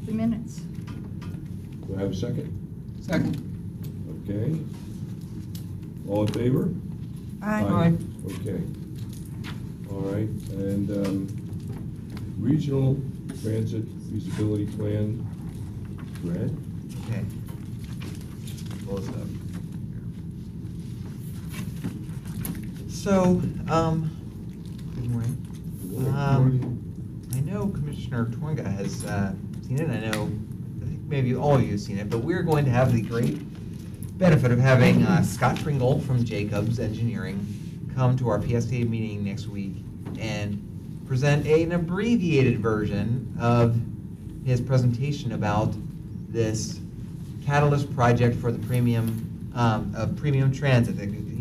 the minutes. Do I have a second? Second. Okay. All in favor? Aye. Okay. All right, and regional transit feasibility plan, Brad? Okay. Pull this up. So, good morning. I know Commissioner Twinga has seen it. I think maybe all of you have seen it, but we're going to have the great benefit of having Scott Tringle from Jacobs Engineering come to our PSTA meeting next week and present an abbreviated version of his presentation about this catalyst project for the premium transit.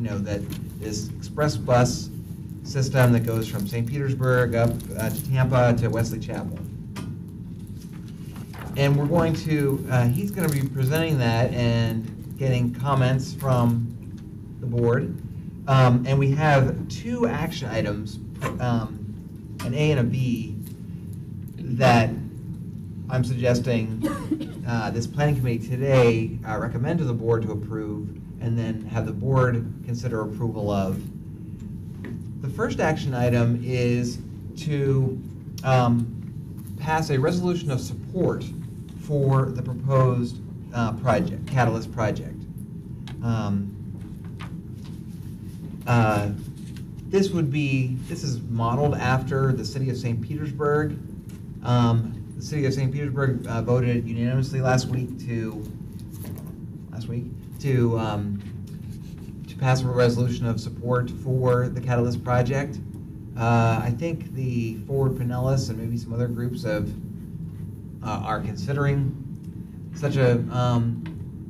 That this express bus system that goes from St. Petersburg up to Tampa to Wesley Chapel. And we're going to, he's going to be presenting that and getting comments from the board. And we have two action items, an A and a B, that I'm suggesting this planning committee today recommend to the board to approve, and then have the board consider approval of. The first action item is to pass a resolution of support for the proposed catalyst project. This is modeled after the city of St. Petersburg. The city of St. Petersburg voted unanimously last week to pass a resolution of support for the catalyst project. I think the Forward Pinellas and maybe some other groups are considering such a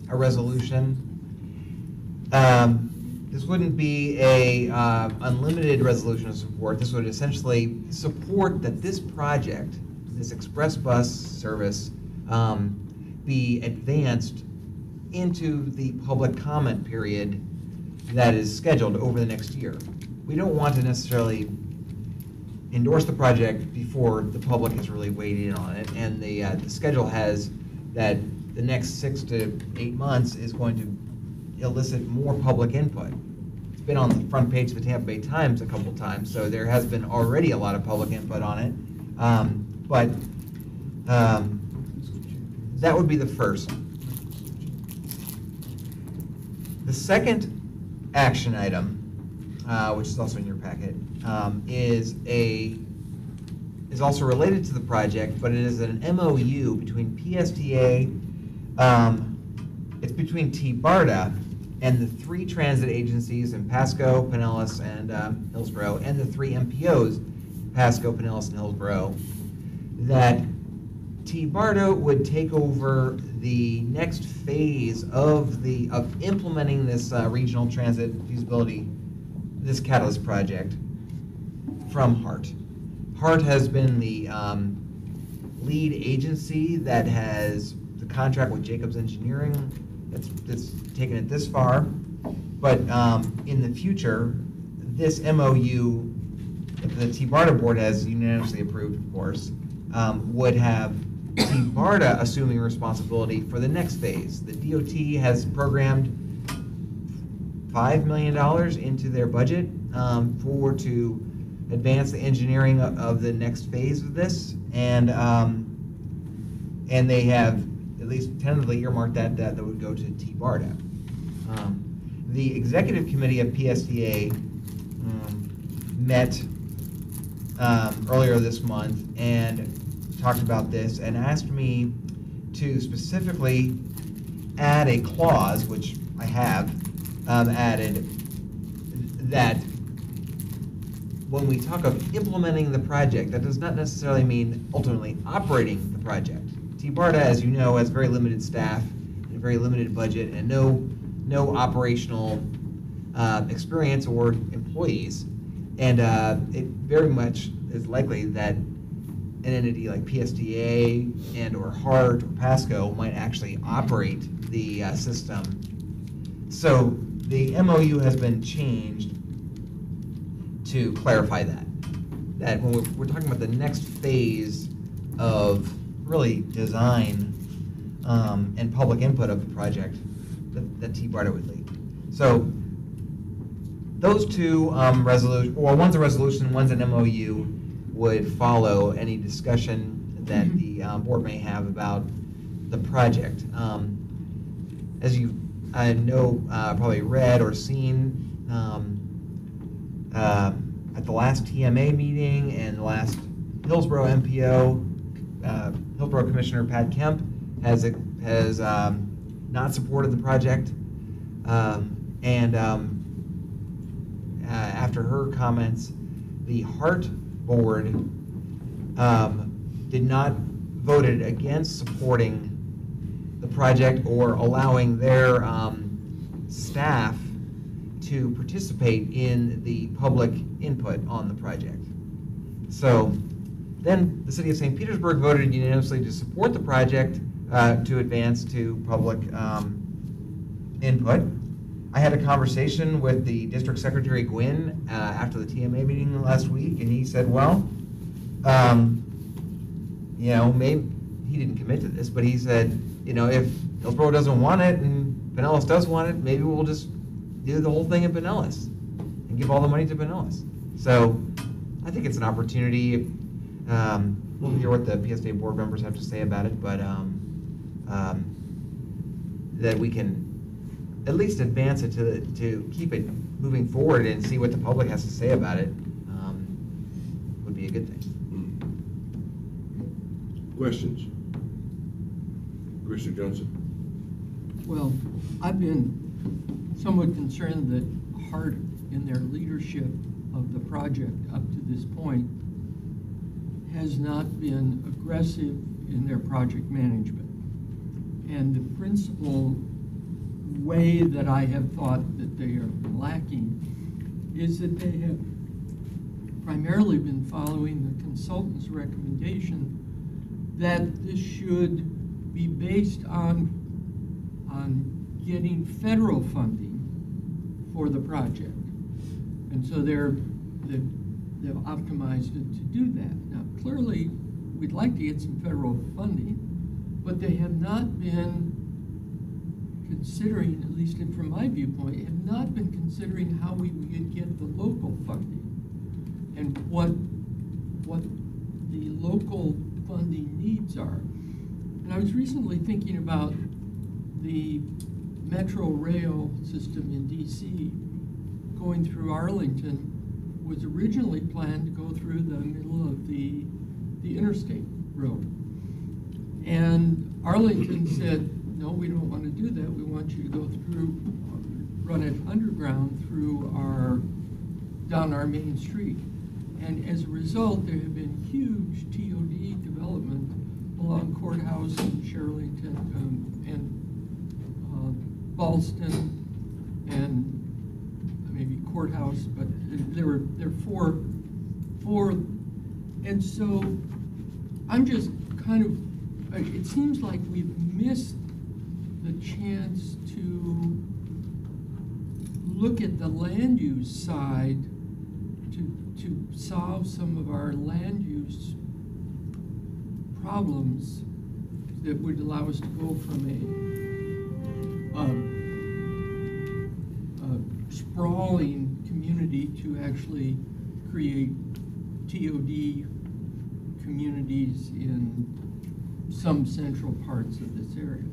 resolution. This wouldn't be a unlimited resolution of support. This would essentially support that this project, this express bus service, be advanced into the public comment period that is scheduled over the next year. We don't want to necessarily endorse the project before the public has really weighed in on it, and the schedule has that the next 6 to 8 months is going to elicit more public input. It's been on the front page of the Tampa Bay Times a couple times, so there has been already a lot of public input on it. That would be the first. The second action item, which is also in your packet, is also related to the project, but it is an MOU between PSTA. It's between T-BARTA and the 3 transit agencies in Pasco, Pinellas, and Hillsborough, and the 3 MPOs, Pasco, Pinellas, and Hillsborough, that T-BARTA would take over the next phase of implementing this regional transit feasibility, this catalyst project, from HART. HART has been the lead agency that has the contract with Jacobs Engineering that's taken it this far, but in the future, this MOU that the T-BARTA board has unanimously approved, of course, would have T-BARTA assuming responsibility for the next phase. The DOT has programmed $5 million into their budget to advance the engineering of the next phase of this, and they have at least tentatively earmarked that would go to T-BARTA. The executive committee of PSTA met earlier this month and talked about this and asked me to specifically add a clause, which I have added, that when we talk of implementing the project, that does not necessarily mean ultimately operating the project. T-BARTA, as you know, has very limited staff and a very limited budget and no operational experience or employees. And it very much is likely that an entity like PSTA and or HART or Pasco might actually operate the system. So the MOU has been changed to clarify that when we're talking about the next phase of really design and public input of the project that T-BARTA would lead. So those two resolutions, well, one's a resolution, one's an MOU, would follow any discussion that the board may have about the project. As you know, probably read or seen at the last TMA meeting and the last Hillsborough MPO, Hillsborough Commissioner Pat Kemp has not supported the project, after her comments, the Hart board did not voted against supporting the project or allowing their staff to participate in the public input on the project. So then the city of St. Petersburg voted unanimously to support the project to advance to public input. I had a conversation with the district secretary, Gwynn, after the TMA meeting last week, and he said, well, you know, maybe he didn't commit to this, but he said, you know, if Hillsborough doesn't want it and Pinellas does want it, maybe we'll just do the whole thing in Pinellas and give all the money to Pinellas. So I think it's an opportunity. We'll hear what the PSTA board members have to say about it, but that we can at least advance it to keep it moving forward and see what the public has to say about it would be a good thing. Questions? Commissioner Johnson? Well, I've been somewhat concerned that Hart, in their leadership of the project up to this point, has not been aggressive in their project management. And the principal way that I have thought that they are lacking is that they have primarily been following the consultant's recommendation that this should be based on getting federal funding for the project. And so they've optimized it to do that. Now, clearly, we'd like to get some federal funding, but they have not been considering, at least from my viewpoint, have not been considering how we would get the local funding and what the local funding needs are. And I was recently thinking about the Metro Rail system in DC going through Arlington was originally planned to go through the middle of the interstate road. And Arlington said, no, we don't want to do that. We want you to go through, run it underground through down our main street. And as a result, there have been huge TOD development along Courthouse and Sherlington and Ballston and maybe Courthouse, but there are four, and so I'm just kind of, it seems like we've missed the chance to look at the land use side to solve some of our land use problems that would allow us to go from a sprawling community to actually create TOD communities in some central parts of this area.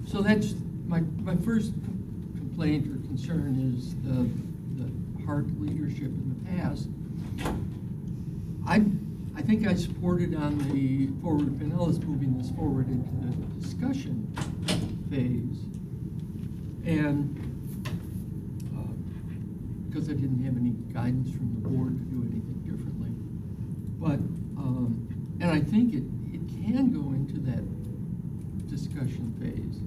So that's my first complaint or concern is the Hart leadership in the past. I think I supported on the Forward Pinellas moving this forward into the discussion phase, and because I didn't have any guidance from the board to do anything differently. But and I think it can go into that discussion phase,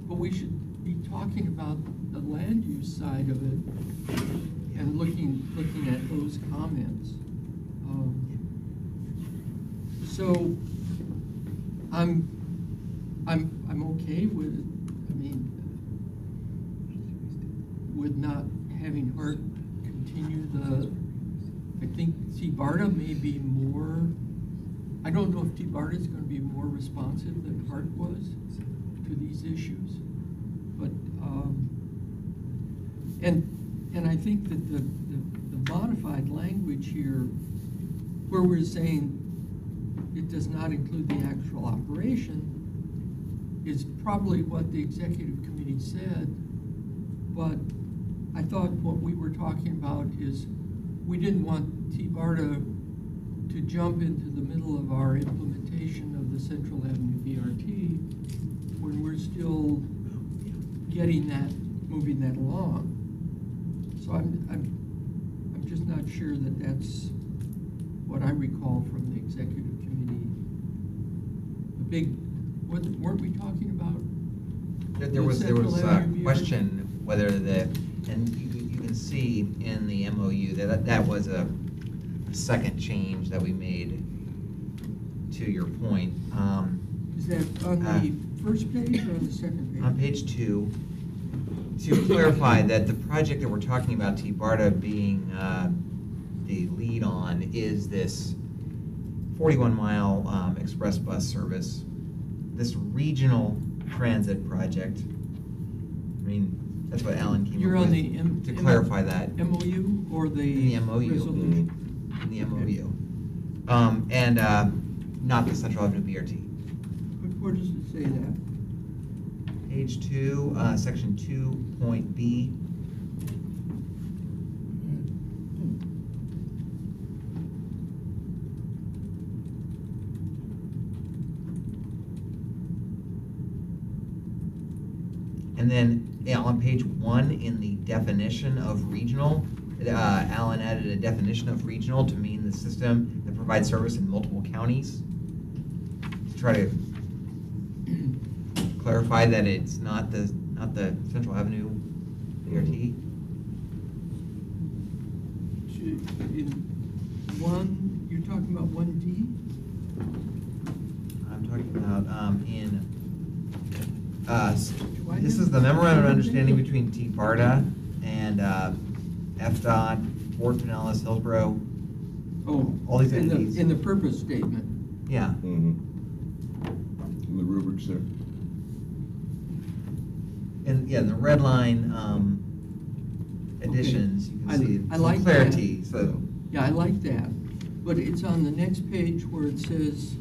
but we should be talking about the land use side of it and looking at those comments. So I'm okay with, with not having Hart continue I think Barta may be more I don't know if T-BART is going to be more responsive than HART was to these issues, but and I think that the modified language here, where we're saying it does not include the actual operation, is probably what the executive committee said, but I thought what we were talking about is we didn't want T-BARTA to jump into the middle of our implementation of the Central Avenue BRT when we're still getting that, moving that along. So I'm just not sure that that's what I recall from the executive committee. The big, weren't we talking about? There was a question whether and you can see in the MOU that was a second change that we made, to your point. Is that on the first page or on the second page? On page 2, to clarify that the project that we're talking about, T-BARTA being the lead on, is this 41-mile express bus service, this regional transit project. I mean, that's what Alan came You're up on with, the to clarify that. MOU or the In the MOU. resolution? In the MOU. And not the Central Avenue BRT. Where does it say that? Page 2, section 2.B. And then on page 1, in the definition of regional, Alan added a definition of regional to mean the system that provides service in multiple counties. To try to clarify that it's not the Central Avenue BRT. In one, you're talking about 1D? I'm talking about Do I this have is the memorandum of understanding it? between T-BARTA and FDOT, Fort Pinellas, Hillsborough. Oh, all these in entities. in the purpose statement. Yeah. Mm-hmm. In the rubrics there. And yeah, the red line additions, you can see I some like clarity. that. So Yeah, I like that, but it's on the next page where it says,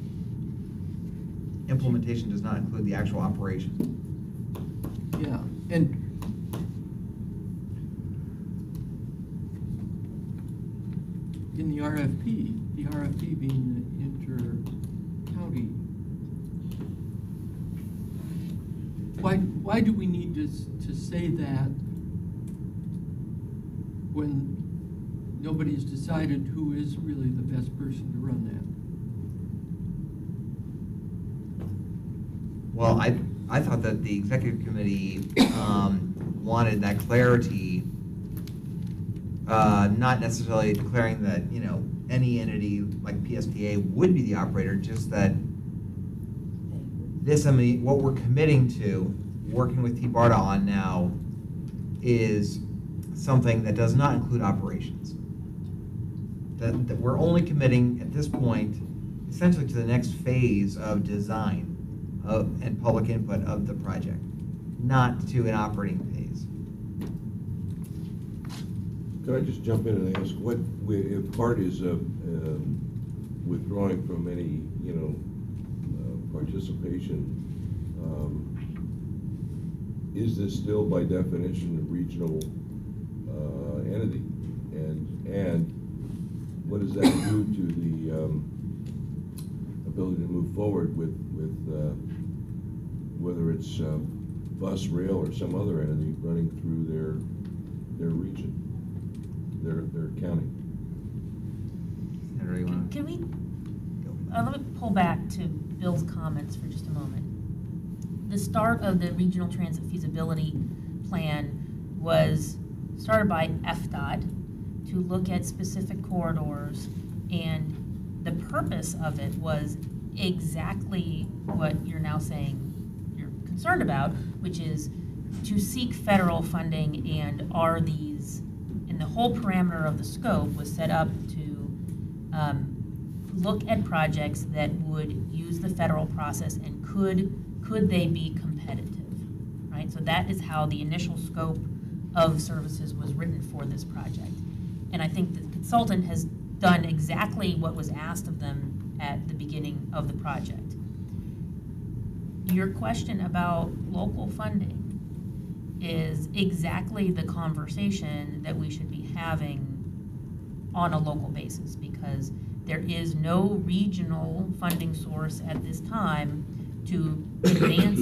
implementation does not include the actual operation. yeah, and in the RFP being the inter-county, why do we need to say that when nobody's decided who is really the best person to run that? Well, I thought that the executive committee wanted that clarity, not necessarily declaring that, any entity like PSTA would be the operator, just that this, what we're committing to, working with T-BARTA on now, is something that does not include operations. That we're only committing at this point essentially to the next phase of design and public input of the project, not to an operating phase. Could I just jump in and ask, if part is withdrawing from any, participation, is this still by definition a regional entity? And what does that do to the ability to move forward with whether it's bus, rail, or some other entity running through their region, their county? Senator, you want to? Can we, let me pull back to Bill's comments for just a moment. The start of the regional transit feasibility plan was started by FDOT to look at specific corridors, and the purpose of it was exactly what you're now saying you're concerned about, which is to seek federal funding, and are these, and the whole parameter of the scope was set up to look at projects that would use the federal process and could they be competitive, right? So that is how the initial scope of services was written for this project. And I think the consultant has done exactly what was asked of them at the beginning of the project. Your question about local funding is exactly the conversation that we should be having on a local basis, because there is no regional funding source at this time to advance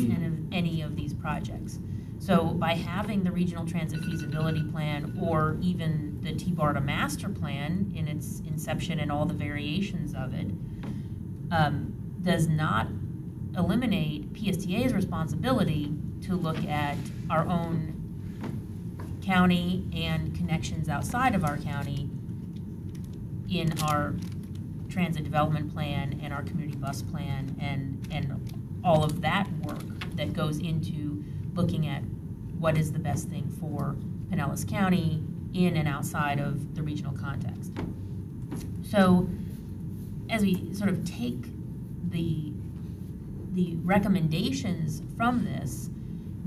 any of these projects. So by having the regional transit feasibility plan, or even the T-BARTA master plan in its inception and all the variations of it, does not eliminate PSTA's responsibility to look at our own county and connections outside of our county in our transit development plan and our community bus plan and all of that work that goes into looking at what is the best thing for Pinellas County in and outside of the regional context. So as we sort of take the recommendations from this,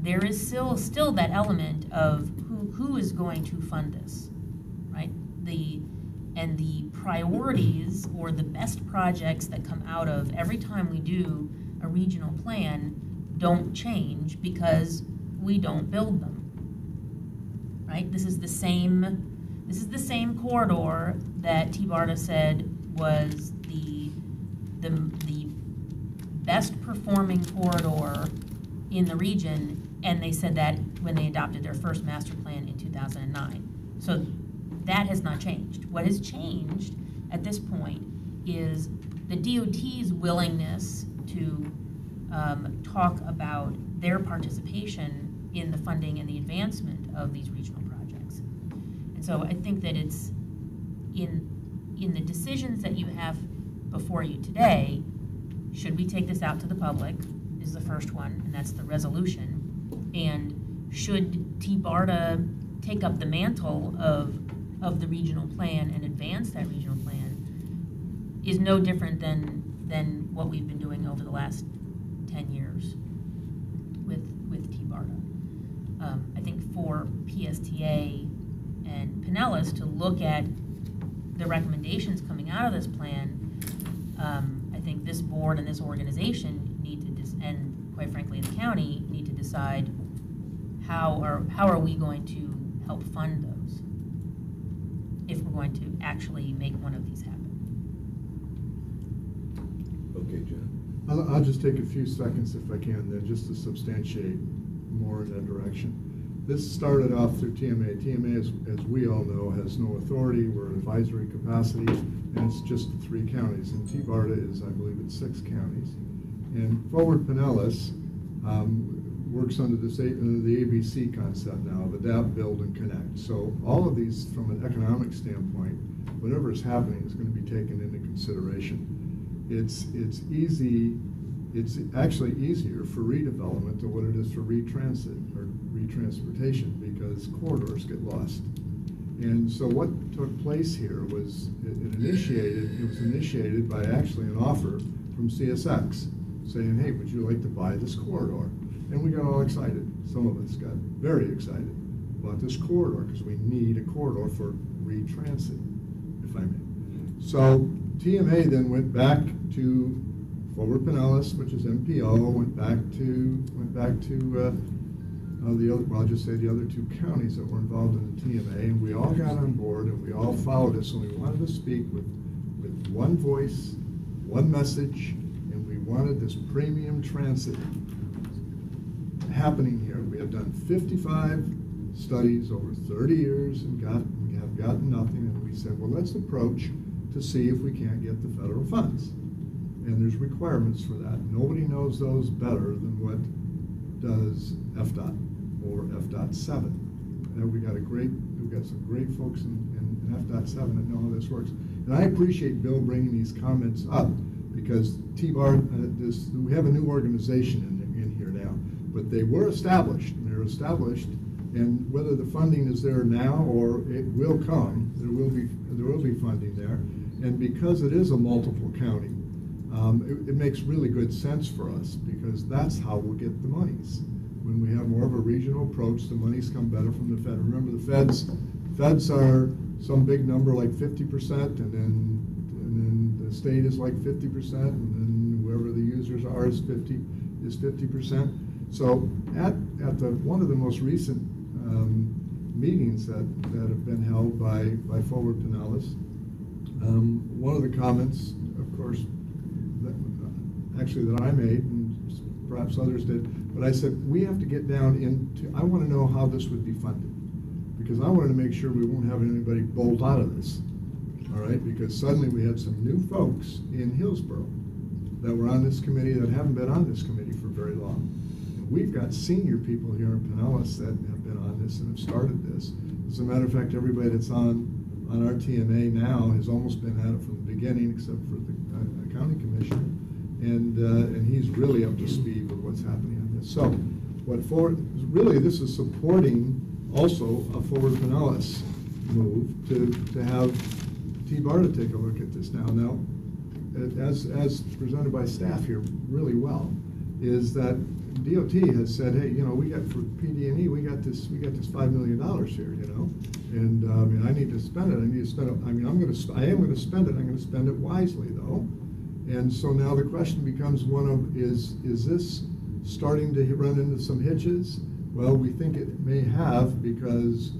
there is still that element of who is going to fund this, right? And the priorities or the best projects that come out of every time we do a regional plan don't change because we don't build them, right? This is the same corridor that T-BARTA said was the best performing corridor in the region, and they said that when they adopted their first master plan in 2009. So that has not changed. What has changed at this point is the DOT's willingness to talk about their participation in the funding and the advancement of these regional projects. And so I think that it's in the decisions that you have before you today, should we take this out to the public is the first one, and that's the resolution. And should T-BARTA take up the mantle of the regional plan and advance that regional plan is no different than what we've been doing over the last 10 years with T-BARTA. I think for PSTA and Pinellas to look at the recommendations coming out of this plan, I think this board and this organization need to, and quite frankly the county, need to decide how are we going to help fund those if we're going to actually make one of these happen. Okay, John. I'll just take a few seconds if I can then, just to substantiate more in that direction. This started off through TMA. TMA, as we all know, has no authority. We're advisory capacity, and it's just 3 counties. And T-BARTA is, I believe, it's 6 counties. And Forward Pinellas works under the ABC concept now of adapt, build, and connect. So all of these, from an economic standpoint, whatever is happening is going to be taken into consideration. It's actually easier for redevelopment than what it is for retransit or retransportation, because corridors get lost. And so what took place here was it was initiated by actually an offer from CSX saying, hey, would you like to buy this corridor? And we got all excited. Some of us got very excited about this corridor because we need a corridor for retransit, if I may. So TMA then went back to Forward Pinellas, which is MPO, went back to the other, well, I'll just say the other 2 counties that were involved in the TMA, and we all got on board and we all followed us, and we wanted to speak with one voice, one message, and we wanted this premium transit happening here. We have done 55 studies over 30 years and have gotten nothing, and we said, well, let's approach to see if we can't get the federal funds. And there's requirements for that. Nobody knows those better than what does FDOT or FDOT 7. And we've got some great folks in FDOT 7 that know how this works. And I appreciate Bill bringing these comments up, because T-BARTA, we have a new organization in here now, but they were established, and they're established, and whether the funding is there now or it will come, there will be funding there. And because it is a multiple county, it makes really good sense for us, because that's how we'll get the monies. When we have more of a regional approach, the monies come better from the Fed. Remember, the feds are some big number like 50%, and then the state is like 50%, and then whoever the users are is 50%. So at one of the most recent meetings that have been held by Forward Pinellas, one of the comments, of course, that I made, and perhaps others did, but I said, we have to get down into, I want to know how this would be funded, because I wanted to make sure we won't have anybody bolt out of this, all right? Because suddenly we had some new folks in Hillsborough that were on this committee that haven't been on this committee for very long. And we've got senior people here in Pinellas that have been on this and have started this. As a matter of fact, everybody that's on our TMA now has almost been at it from the beginning, except for the county commissioner. And he's really up to speed with what's happening on this. So, really this is supporting also a Forward Pinellas move to have T-BARTA take a look at this now. Now, as presented by staff here really well, is that DOT has said, hey, we got for PD&E, we got this $5 million here, and I mean, I need to spend it. I need to spend it. I mean, I am going to spend it. I'm going to spend it wisely, though. And so now the question becomes one of, is this starting to run into some hitches? Well, we think it may have, because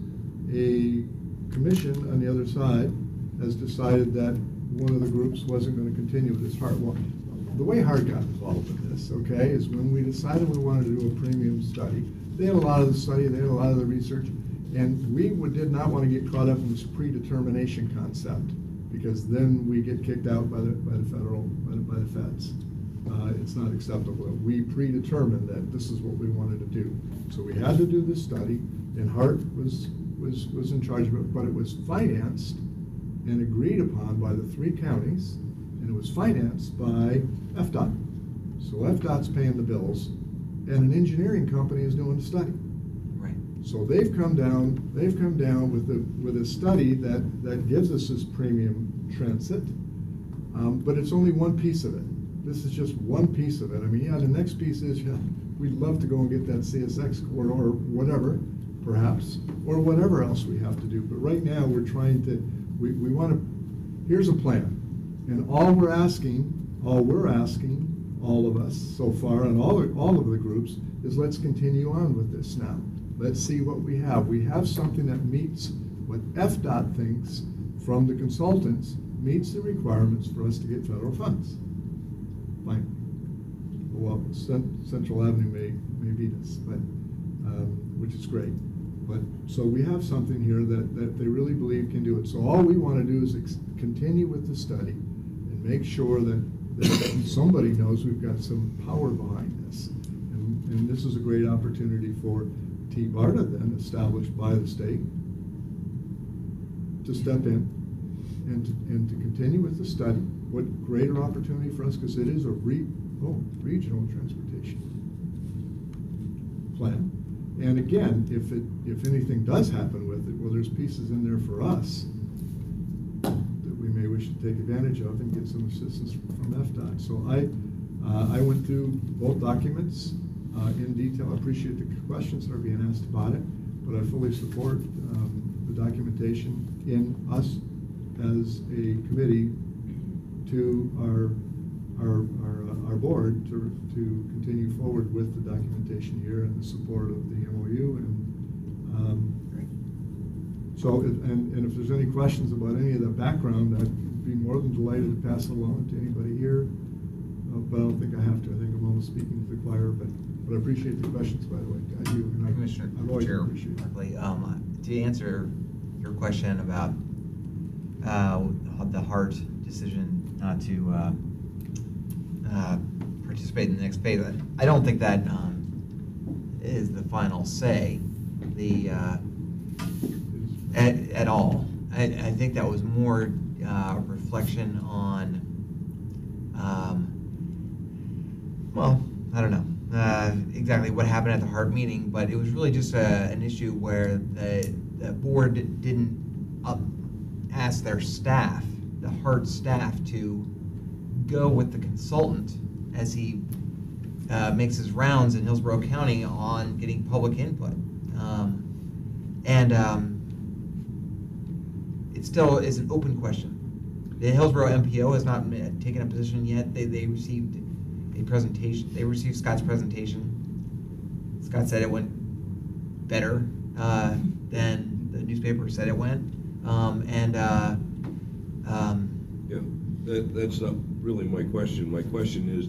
a commission on the other side has decided that one of the groups wasn't going to continue with this HART. Well, the way HART got involved in this, okay, is when we decided we wanted to do a premium study. They had a lot of the study, they had a lot of the research, and we did not want to get caught up in this predetermination concept, because then we get kicked out by the feds. It's not acceptable. We predetermined that this is what we wanted to do, so we had to do this study, and HART was in charge of it, but it was financed and agreed upon by the 3 counties, and it was financed by FDOT. So FDOT's paying the bills, and an engineering company is doing the study. Right. So they've come down with a study that gives us this premium transit, but it's only one piece of it. This is just one piece of it. I mean, yeah, the next piece is, we'd love to go and get that CSX corridor, or whatever, perhaps, or whatever else we have to do. But right now, we're trying to, we want to, here's a plan. And all we're asking, all of us so far, and all of the groups, is let's continue on with this now. Let's see what we have. We have something that meets what FDOT thinks from the consultants meets the requirements for us to get federal funds. Fine. Well, Central Avenue may beat us, but which is great. But so we have something here that they really believe can do it. So all we want to do is continue with the study and make sure that somebody knows we've got some power behind this. And this is a great opportunity for T-BARTA, then established by the state, to step in and to continue with the study. What greater opportunity for us, because it is a regional transportation plan. And again, if anything does happen with it, well, there's pieces in there for us that we may wish to take advantage of and get some assistance from FDOT. So I went through both documents in detail. I appreciate the questions that are being asked about it, but I fully support the documentation in us as a committee to our board to continue forward with the documentation here and the support of the MOU. And so, and if there's any questions about any of the background, I'd be more than delighted to pass it along to anybody here. But I don't think I have to. I think I'm almost speaking to the choir. But I appreciate the questions, by the way. I do. And Commissioner, I've always Chair, appreciated it. to answer your question about the HART decision not to participate in the next phase, I don't think that is the final say at all. I think that was more reflection on, well, I don't know exactly what happened at the HART meeting, but it was really just an issue where the board didn't ask their staff the hard staff to go with the consultant as he makes his rounds in Hillsborough County on getting public input. It still is an open question. The Hillsborough MPO has not taken a position yet. They received a presentation. They received Scott's presentation. Scott said it went better than the newspaper said it went. Yeah, that's not really my question. My question is,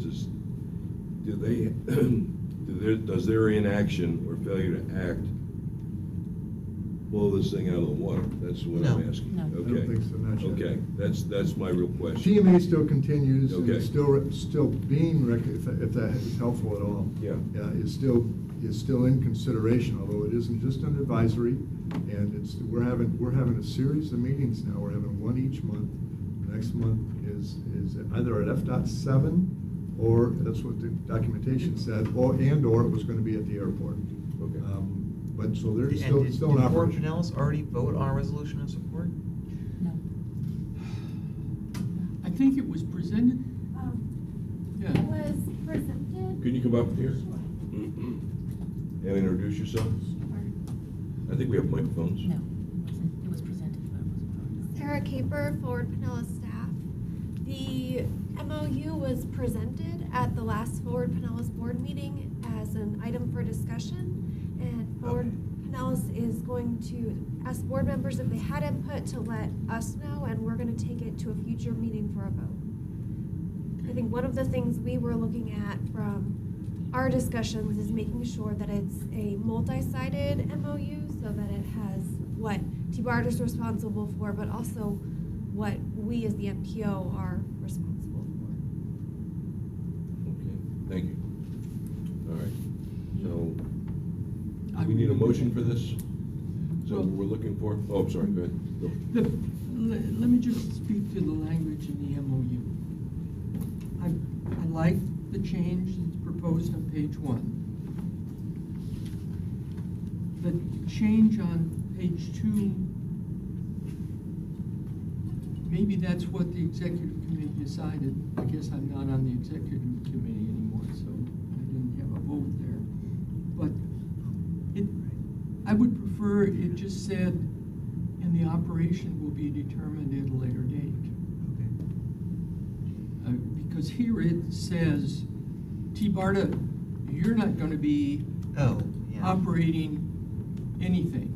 does their inaction or failure to act blow this thing out of the water? That's what No. I'm asking. No. I Okay. don't think so, not yet. Okay, that's my real question. TMA still continues, and Okay. it's still being, if that is helpful at all. Yeah. Is still in consideration, although it isn't just an advisory, and we're having a series of meetings now. We're having one each month. Next month is either at FDOT 7, or that's what the documentation said, or it was going to be at the airport. Okay. But so there's And did still an Ford operation. Pinellas already vote on a resolution of support? No. I think it was presented, It yeah. was presented. Can you come up here Sure. and introduce yourself? I think we have microphones. No, it was presented, but it wasn't voted on. Sarah Caper, Forward Pinellas staff. The MOU was presented at the last Forward Pinellas board meeting as an item for discussion. And Forward Okay. Pinellas is going to ask board members if they had input to let us know, and we're gonna take it to a future meeting for a vote. I think one of the things we were looking at from our discussions is making sure that it's a multi-sided MOU, so that it has what T-BART is responsible for, but also what we as the MPO are responsible for. Okay, thank you. All right, so, I we need a would- motion for this? So Well- we're looking for, oh, I'm sorry, go ahead. Go. Let me just speak to the language in the MOU. I like the change that's proposed on page 1. The change on page 2, maybe that's what the executive committee decided. I guess I'm not on the executive committee anymore, so I didn't have a vote there. But I would prefer it just said, and the operation will be determined at a later date. Because here it says, T-BARTA, you're not going to be Oh, yeah. operating anything.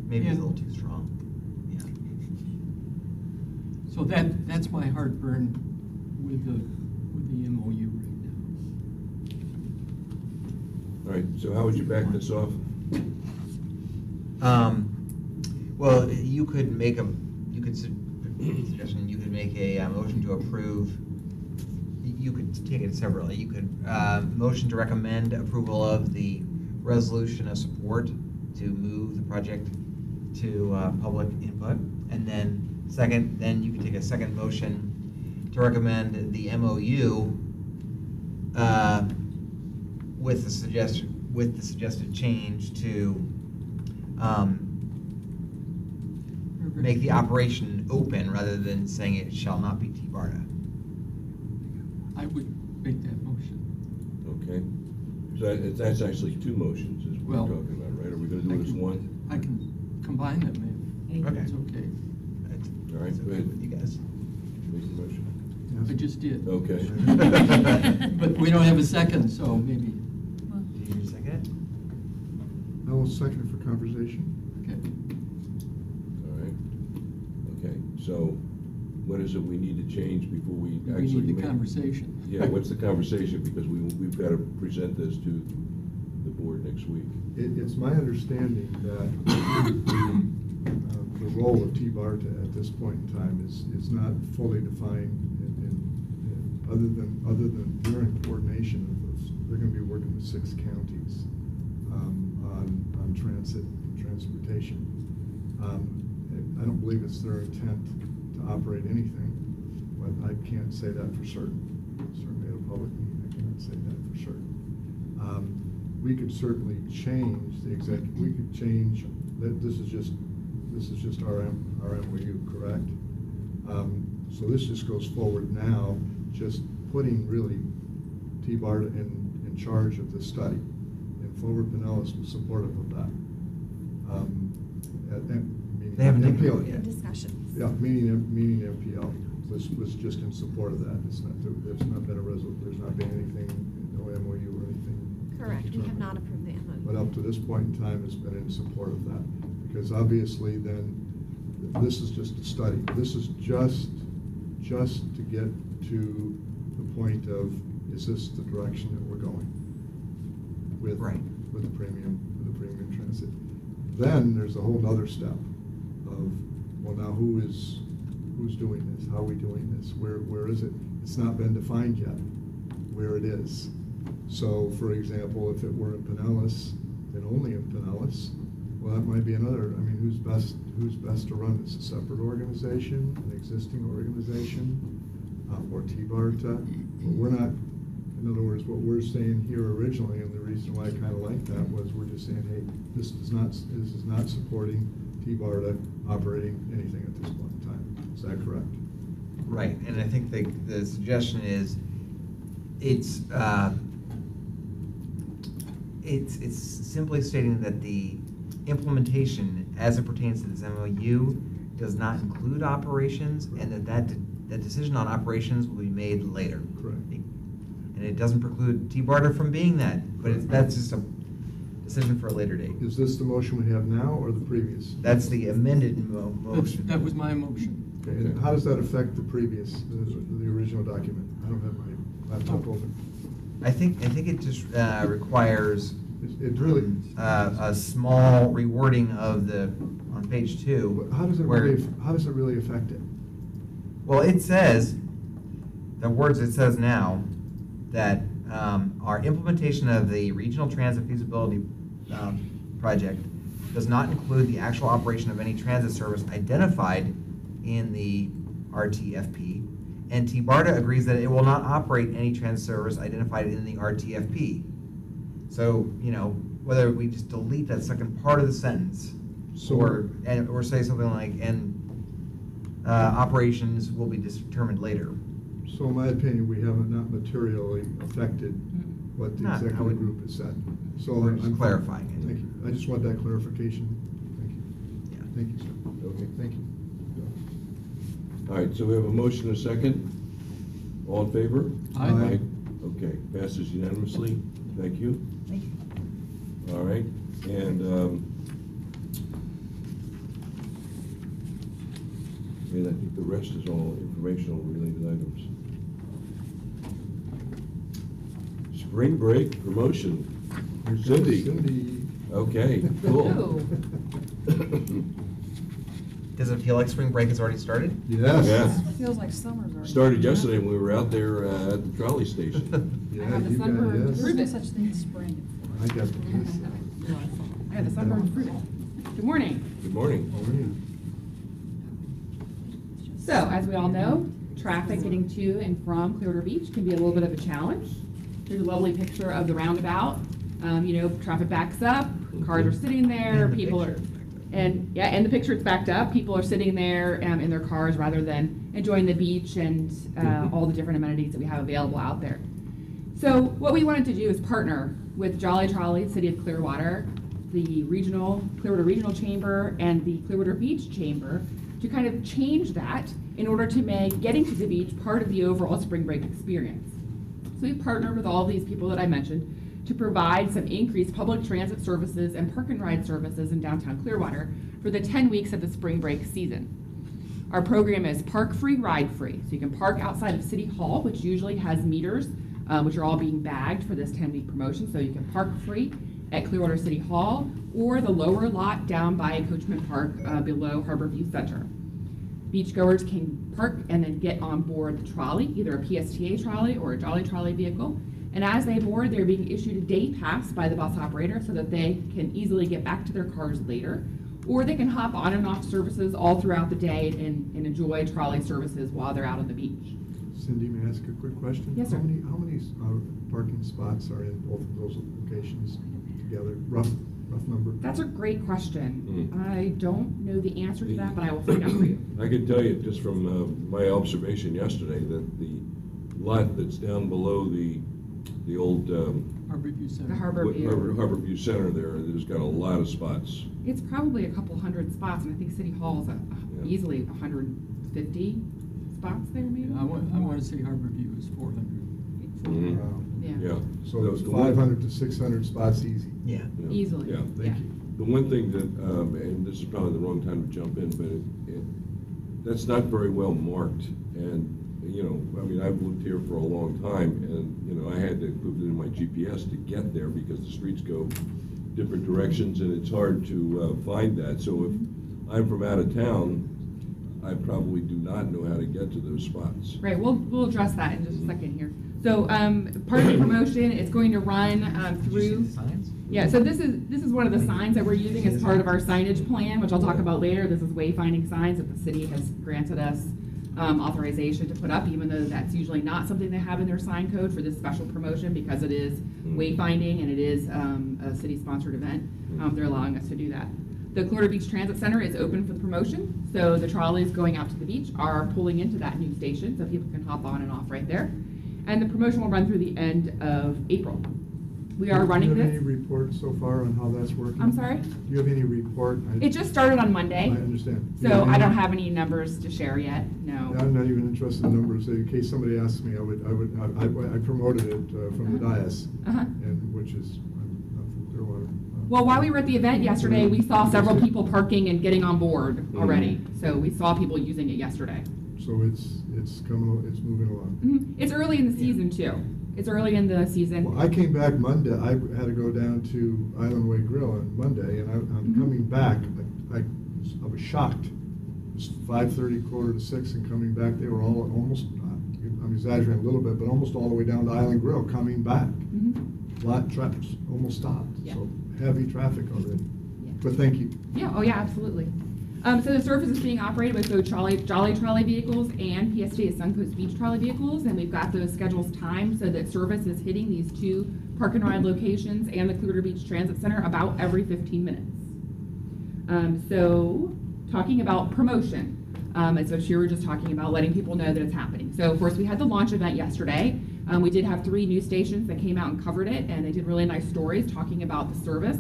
Maybe it's a and- little too strong. Yeah. So that's my heartburn with the MOU right All right, so how would you back this off? Well, you could make a motion to approve. You could take it separately. You could, motion to recommend approval of the resolution of support to move the project to, public input. And then then you could take a second motion to recommend the MOU, with the suggested change to, now. make the operation open rather than saying it shall not be T-BARTA. I would make that motion. Okay, so that's actually two motions, is what Well, we're talking about, right? Are we gonna do it as one? I can combine them if Okay. it's okay. All right, It's go okay ahead. with you guys. Make the motion. I just did. Okay. But we don't have a second, so maybe, Well, Did you second it? I will second it for conversation. okay. All right. Okay, so what is it we need to change before we We actually need the make? conversation. Yeah, what's the conversation? Because we've got to present this to the board next week. It's my understanding that the role of T-BARTA at this point in time is not fully defined, other than they're in coordination of those. They're going to be working with 6 counties on transportation. I don't believe it's their intent to operate anything, but I can't say that for certain. Certainly at a public meeting, I cannot say that for certain. We could certainly change the we could change, this is just our MOU, correct? So this just goes forward now, just putting really T-BARTA in charge of the study. And Forward Pinellas was supportive of that. Meaning They haven't taken a MPO. vote yet. Discussions. Yeah, meaning MPL was just in support of that. It's not, there's not been a there's not been anything, no MOU or anything. Correct, we have not approved the But MOU. up to this point in time, it's been in support of that. Because obviously then, this is just a study. This is just to get to the point of, is this the direction that we're going with, Right. with the premium transit? Then there's a whole other step of, well, now who's doing this? How are we doing this? Where is it? It's not been defined yet where it is. So, for example, if it were in Pinellas, and only in Pinellas, well, that might be another, I mean, who's best to run this? A separate organization, an existing organization, or T-BARTA? But we're not, in other words, what we're saying here originally, and the reason why I kind of like that was we're just saying, hey, this is not supporting T-BARTA operating anything at this point in time. Is that correct? Right, and I think the suggestion is, it's simply stating that the implementation as it pertains to this MOU does not include operations, and that decision on operations will be made later. Correct. And it doesn't preclude T-BARTA from being that, but that's just a decision for a later date. Is this the motion we have now, or the previous? That's the amended motion. That was my motion. Okay, and how does that affect the previous, the original document? I don't have my laptop open. I think it just requires It really, a small rewording of on page 2. how does it where- really affect it? Well, it says, the words it says now, that our implementation of the regional transit feasibility project does not include the actual operation of any transit service identified in the RTFP, and T-BARTA agrees that it will not operate any transit service identified in the RTFP. So, whether we just delete that second part of the sentence, or say something like, and operations will be determined later. So in my opinion, we haven't not materially affected what the Not, I executive would- group has said. So We're just I'm clarifying it. Thank you. I just want that clarification. Thank you. Yeah. Thank you, sir. Okay. Thank you. All right, so we have a motion and a second. All in favor? Aye. Okay, passes unanimously. Thank you. Thank you. All right, and, and I think the rest is all informational related items. Spring break promotion. Here comes Cindy. Cindy. Okay, cool. Does it feel like spring break has already started? Yes. Yeah. Feels like summer's already. Started yesterday when we were out there at the trolley station. Yeah, I have the you got sunburn yes. fruit. There's no such thing as spring. I got this. I have the sunburn fruit. Good morning. Good morning. So, as we all know, traffic getting to and from Clearwater Beach can be a little bit of a challenge. Here's a lovely picture of the roundabout. Traffic backs up, cars are sitting there, And the people are, picture is backed up. and yeah, and the picture is backed up. People are sitting there in their cars rather than enjoying the beach and all the different amenities that we have available out there. So what we wanted to do is partner with Jolly Trolley, City of Clearwater, the Clearwater Regional Chamber, and the Clearwater Beach Chamber to kind of change that in order to make getting to the beach part of the overall spring break experience. So we've partnered with all these people that I mentioned to provide some increased public transit services and park and ride services in downtown Clearwater for the 10 weeks of the spring break season. Our program is park free, ride free. So you can park outside of City Hall, which usually has meters, which are all being bagged for this 10-week promotion. So you can park free at Clearwater City Hall or the lower lot down by Coachman Park below Harborview Center. Beachgoers can park and then get on board the trolley, either a PSTA trolley or a Jolly Trolley vehicle. And as they board, they're being issued a day pass by the bus operator so that they can easily get back to their cars later. Or they can hop on and off services all throughout the day and enjoy trolley services while they're out on the beach. Cindy, may I ask a quick question? Yes, sir. How many parking spots are in both of those locations together? Rough, rough number? That's a great question. Mhm. I don't know the answer to that, but I will find out for you. I can tell you just from my observation yesterday that the lot that's down below the old Harborview Center. The Harbor View. Harborview Center there's got a lot of spots. It's probably a couple hundred spots, and I think City Hall's easily 150 spots there, maybe? I want to say Harborview is 400. Mhm. Wow. Yeah, Yeah. So The- it's the one- 500 to 600 spots easy. Yeah. Yeah. easily. Yeah. Thank you. The one thing that, and this is probably the wrong time to jump in, but that's not very well marked. And, you know, I mean, I've lived here for a long time, and, you know, I had to put it in my GPS to get there because the streets go different directions, and it's hard to find that. So if I'm from out of town, I probably do not know how to get to those spots. Right, we'll address that in just a second here. So, part of the promotion is going to run Did you see through. the signs? Yeah, so this is one of the signs that we're using as part of our signage plan, which I'll talk about later. This is wayfinding signs that the city has granted us authorization to put up, even though that's usually not something they have in their sign code for this special promotion, because it is wayfinding and it is a city-sponsored event. They're allowing us to do that. The Clearwater Beach Transit Center is open for the promotion, so the trolleys going out to the beach are pulling into that new station, so people can hop on and off right there. And the promotion will run through the end of April. We are running Do you have this. any report so far on how that's working? I'm sorry? Do you have any report? It just started on I Monday, understand. Do you so I any- don't have any numbers to share yet, no. I'm not even interested in numbers. In case somebody asks me, I promoted it from the dais, Uh-huh. and which is, I'm from Clearwater. Well, while we were at the event yesterday, we saw several people parking and getting on board already. So we saw people using it yesterday. So it's moving along. It's early in the season too. It's early in the season. Well, I came back Monday, I had to go down to Island Way Grill on Monday, and I'm coming back, I was shocked. It was 5:30, 5:45, and coming back, they were all almost, I'm exaggerating a little bit, but almost all the way down to Island Grill, coming back. Lot trucks almost stopped, Yeah. so heavy traffic already. Yeah. But thank you. Yeah, oh yeah, absolutely. So the service is being operated with both Jolly Trolley vehicles and PSTA Suncoast Beach Trolley vehicles, and we've got those schedules timed so that service is hitting these two park and ride locations and the Clearwater Beach Transit Center about every 15 minutes. So, talking about promotion, as so we were just talking about letting people know that it's happening. So, of course, we had the launch event yesterday. We did have 3 news stations that came out and covered it, and they did really nice stories talking about the service.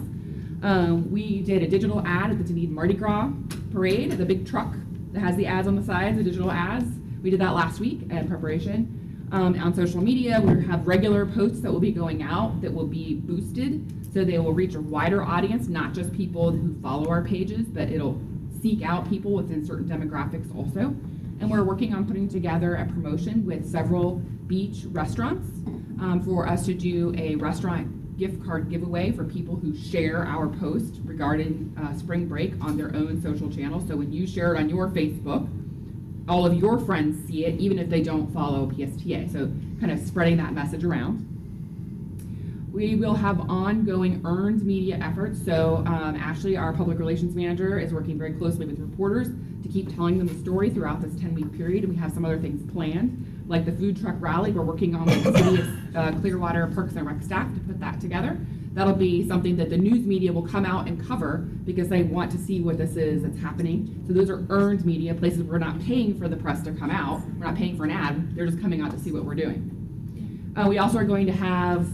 We did a digital ad at the Dunedin Mardi Gras parade, the big truck that has the ads on the sides, the digital ads. We did that last week in preparation. On social media, we have regular posts that will be going out that will be boosted, so they will reach a wider audience, not just people who follow our pages, but it'll seek out people within certain demographics also. And we're working on putting together a promotion with several beach restaurants for us to do a restaurant gift card giveaway for people who share our post regarding spring break on their own social channels. So when you share it on your Facebook, all of your friends see it, even if they don't follow PSTA. So kind of spreading that message around. We will have ongoing earned media efforts. So Ashley, our public relations manager, is working very closely with reporters to keep telling them the story throughout this 10-week period. And we have some other things planned, like the food truck rally. We're working on with the City of Clearwater Parks and Rec staff to put that together. That'll be something that the news media will come out and cover because they want to see what this is that's happening. So those are earned media, places we're not paying for the press to come out. We're not paying for an ad. They're just coming out to see what we're doing. We also are going to have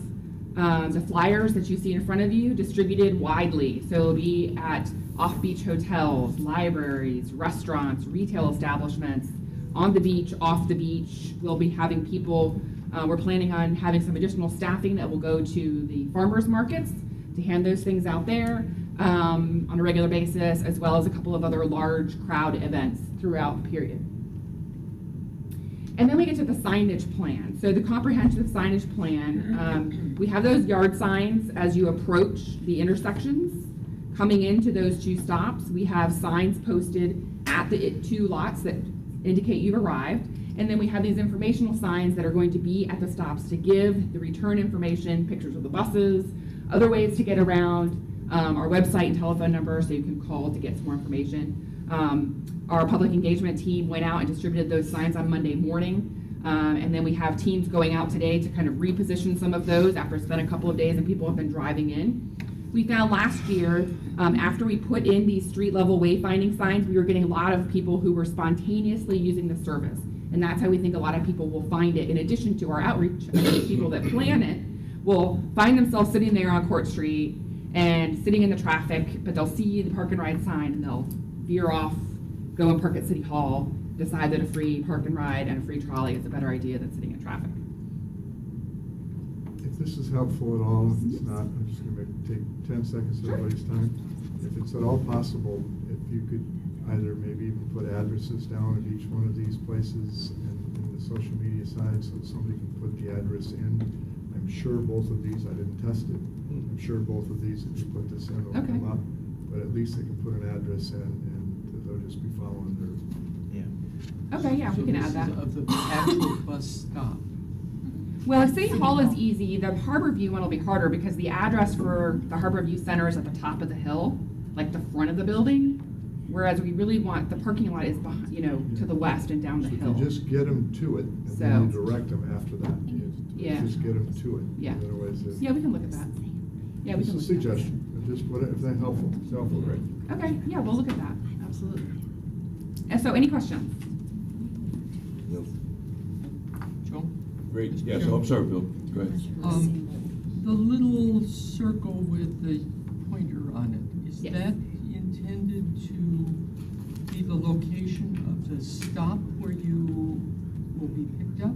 the flyers that you see in front of you distributed widely. So it'll be at off-beach hotels, libraries, restaurants, retail establishments, on the beach, off the beach. We'll be having people, we're planning on having some additional staffing that will go to the farmers markets to hand those things out there on a regular basis, as well as a couple of other large crowd events throughout the period. And then we get to the signage plan. So the comprehensive signage plan, we have those yard signs as you approach the intersections. Coming into those 2 stops, we have signs posted at the 2 lots that indicate you've arrived. And then we have these informational signs that are going to be at the stops to give the return information, pictures of the buses, other ways to get around, our website and telephone number so you can call to get some more information. Our public engagement team went out and distributed those signs on Monday morning. And then we have teams going out today to kind of reposition some of those after it's been a couple of days and people have been driving in. we found last year, after we put in these street level wayfinding signs, we were getting a lot of people who were spontaneously using the service. And that's how we think a lot of people will find it, in addition to our outreach people that plan it, will find themselves sitting there on Court Street and sitting in the traffic, but they'll see the park and ride sign and they'll veer off, go and park at City Hall, decide that a free park and ride and a free trolley is a better idea than sitting in traffic. If this is helpful at all, if it's not, I'm just gonna take 10 seconds of everybody's time. If it's at all possible, if you could either maybe even put addresses down at each one of these places and in the social media side so that somebody can put the address in. I'm sure both of these, I didn't test it, I'm sure both of these, if you put this in, will Okay. come up. But at least they can put an address in and they'll just be following their. Okay, yeah, we can add that. Of the actual bus stop. Well, if City Hall is easy, the Harbor View one will be harder because the address for the Harbor View Center is at the top of the hill, like the front of the building. Whereas we really want, the parking lot is behind, to the west and down the So hill. you just get them to it and then you direct them after that. You Yeah. Just get them to it. Yeah. Otherwise, it's. Yeah, we can look at that. Yeah, we It's can a look at that. suggestion, just what, if that's helpful, it's helpful, right? Okay, yeah, we'll look at that, absolutely. And so, any questions? No. Joe? Great, yes, oh, I'm sorry, Bill, go ahead. The little circle with the pointer on it, is Yes. that intended to be the location of the stop where you will be picked up?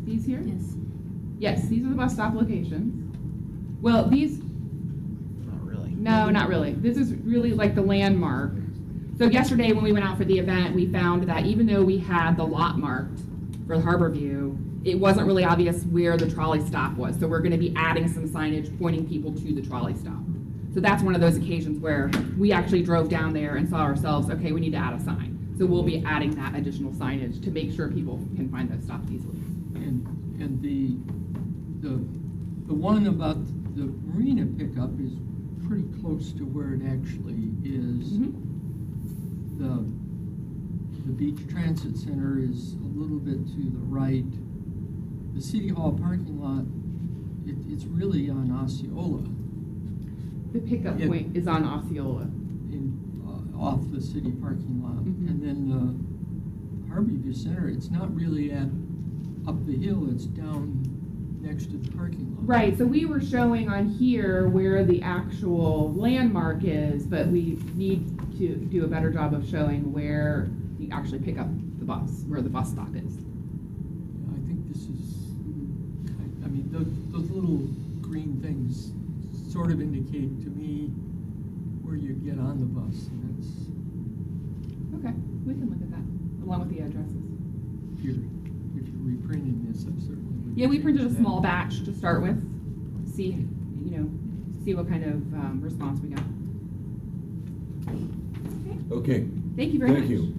These here? Yes. Yes, these are the bus stop locations. Well, these, Not really. no, not really. This is really like the landmark. So yesterday when we went out for the event, we found that even though we had the lot marked for the Harbor View, it wasn't really obvious where the trolley stop was. So we're gonna be adding some signage pointing people to the trolley stop. So that's one of those occasions where we actually drove down there and saw ourselves, okay, we need to add a sign. So we'll be adding that additional signage to make sure people can find those stops easily. And the one about the marina pickup is pretty close to where it actually is. Mhm. The Beach Transit Center is a little bit to the right. The City Hall parking lot, it's really on Osceola, The pickup Yeah. point is on Osceola. off the city parking lot. Mhm. And then the Harbor View Center, it's not really up the hill, it's down next to the parking lot. Right, so we were showing on here where the actual landmark is, but we need to do a better job of showing where you actually pick up the bus, where the bus stop is. I think this is, I mean, those little green things sort of indicate to me where you get on the bus, and that's, Okay, we can look at that, along with the addresses. if you're reprinting this, I'm certainly. would Yeah, we printed a change small that. batch to start with, see what kind of response we got. Okay, Okay, thank you very much. thank you.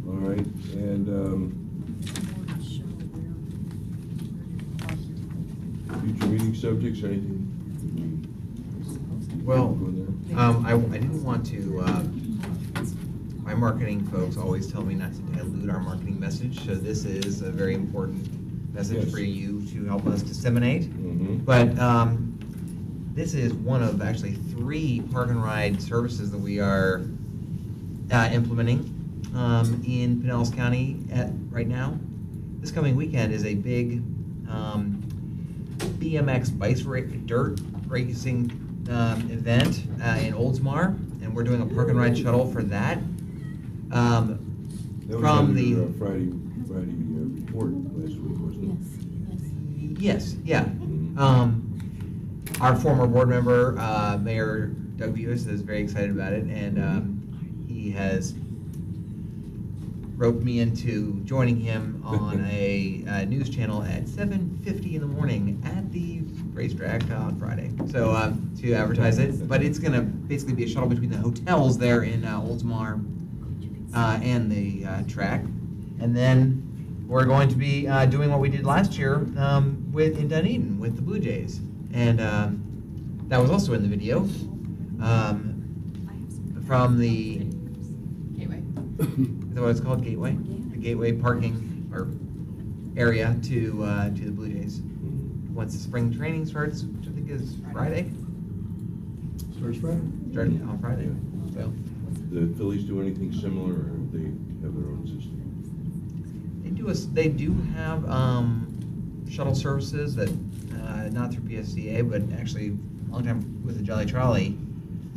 All right, and, future meeting subjects, anything? Well, Go in there? I didn't want to, my marketing folks always tell me not to dilute our marketing message, so this is a very important message Yes. for you to help us disseminate. Mhm. But this is one of actually 3 park and ride services that we are implementing in Pinellas County right now. This coming weekend is a big BMX dirt racing event in Oldsmar, and we're doing a park and ride shuttle for that. That was From on the your, Friday report last week, wasn't it? Yes. Yes, yeah. Mhm. Our former board member, Mayor Doug Beavis, is very excited about it, and he has roped me into joining him on a news channel at 7:50 in the morning at the racetrack on Friday. So to advertise it, but it's going to basically be a shuttle between the hotels there in Oldsmar and the track, and then we're going to be doing what we did last year in Dunedin with the Blue Jays, and that was also in the video from the Gateway. is that what it's called, Gateway? The Gateway parking or area to the Blue Jays. once the spring training starts, which I think is Friday, Starts Friday? starting on Friday. So The Phillies do anything similar, or they have their own system? they do have shuttle services that, not through PSTA, but actually, a long time with the Jolly Trolley,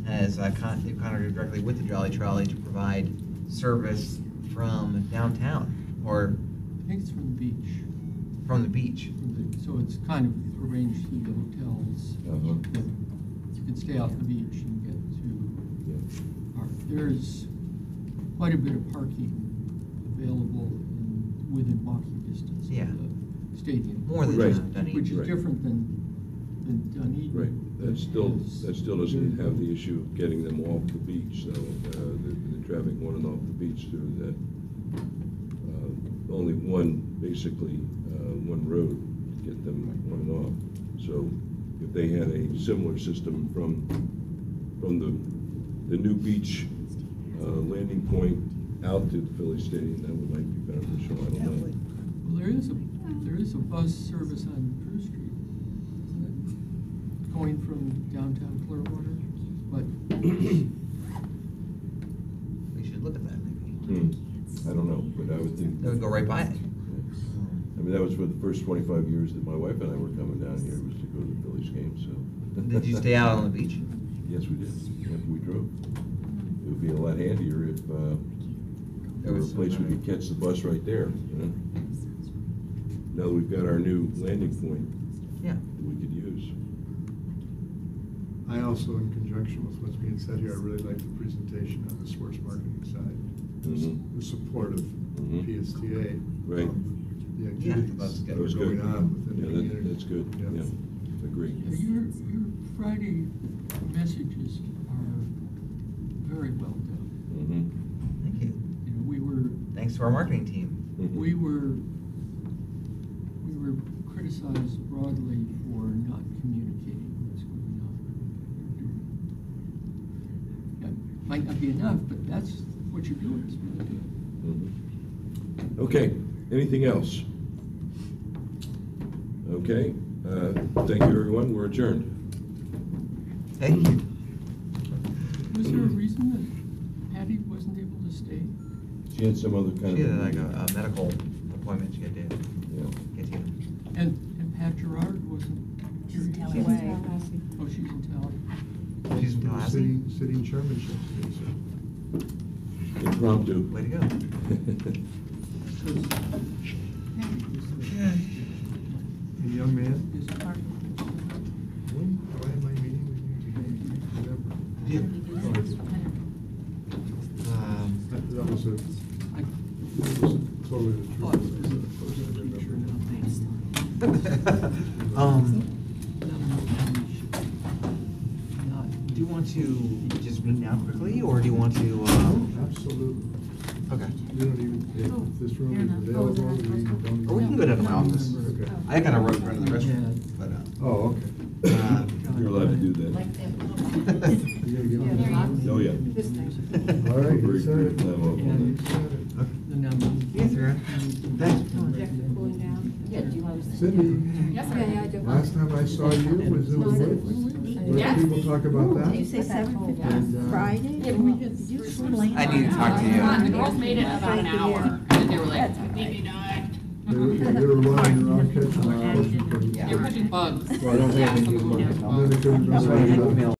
has they've contracted directly with the Jolly Trolley to provide service from downtown or I think it's from the beach. from the beach. So it's kind of arranged through the hotels. Uh-huh. That you can stay out on the beach and get to Yeah. park. There's quite a bit of parking available within walking distance Yeah. of the stadium. More than Right. just Dunedin. Which is Right. different than Dunedin. Right, that still is doesn't very- have the issue of getting them off the beach, so, the traffic on and off the beach through that, only one, basically, one road to get them on and off. So if they had a similar system from the new beach, landing point out to the Philly Stadium, that would might be beneficial, I don't know. Well, there is a bus service on Drew Street, isn't it? Going from downtown Clearwater, but We should look at that maybe. I don't know, but I would think. That would go right by it. I mean, that was for the first 25 years that my wife and I were coming down here, was to go to the Phillies game, so. Did you stay out on the beach? Yes, we did, after we drove. It would be a lot handier if, there was a place we could catch the bus right there, you know? Now that we've got our new landing point Yeah. that we could use. I also, in conjunction with what's being said here, I really like the presentation on the sports marketing side. Mhm. The support of Mhm. PSTA. Right. of The Yeah, activities that's that good. are That's going good. on within the Yeah, community. that's good, yeah, agree. your Friday messages are very well done. Mhm. Thank you. You know, we were Thanks to our marketing team. Mhm. we were criticized broadly for not communicating what's going on. That might not be enough, but that's what you're doing, is really good. Mhm. Okay, anything else? Okay, thank you, everyone, we're adjourned. Thank you. Was there a reason that Patty wasn't able to stay? She had some other kind She of. had like a medical appointment she had to Yeah. get to. And Pat Gerard wasn't here. She's in either? Tallahassee. Oh, she's in Tallahassee. She's in Tallahassee? Sitting chairmanship today, sir. Impromptu. Way to go. And young man, His partner. when do I have my meeting with you? November. That was totally the truth. Oh, it was a picture, no, thanks. Do you want to just meet now quickly, or do you want to, Absolutely. okay. You don't even, if this room is available, we don't. Or we can go down to my office. Okay. I gotta run to the restroom, but, Oh, okay. You're allowed to do that. You gonna give me the time? Oh, yeah. All right, you Very said it. good. You said it. The number. Yes, sir. Thanks. Cindy, Yes, sir. last time I saw you was in the woods. Let Yes. people talk about that. Did you say 7:50 And, Friday? Yeah, Did you sort of land I need to talk to you. The girls made it about an hour, and then they were like, maybe not. They were running around catching fish. They were catching bugs. Well, I don't think Yeah, they some do of them bugs. don't. Then they couldn't remember.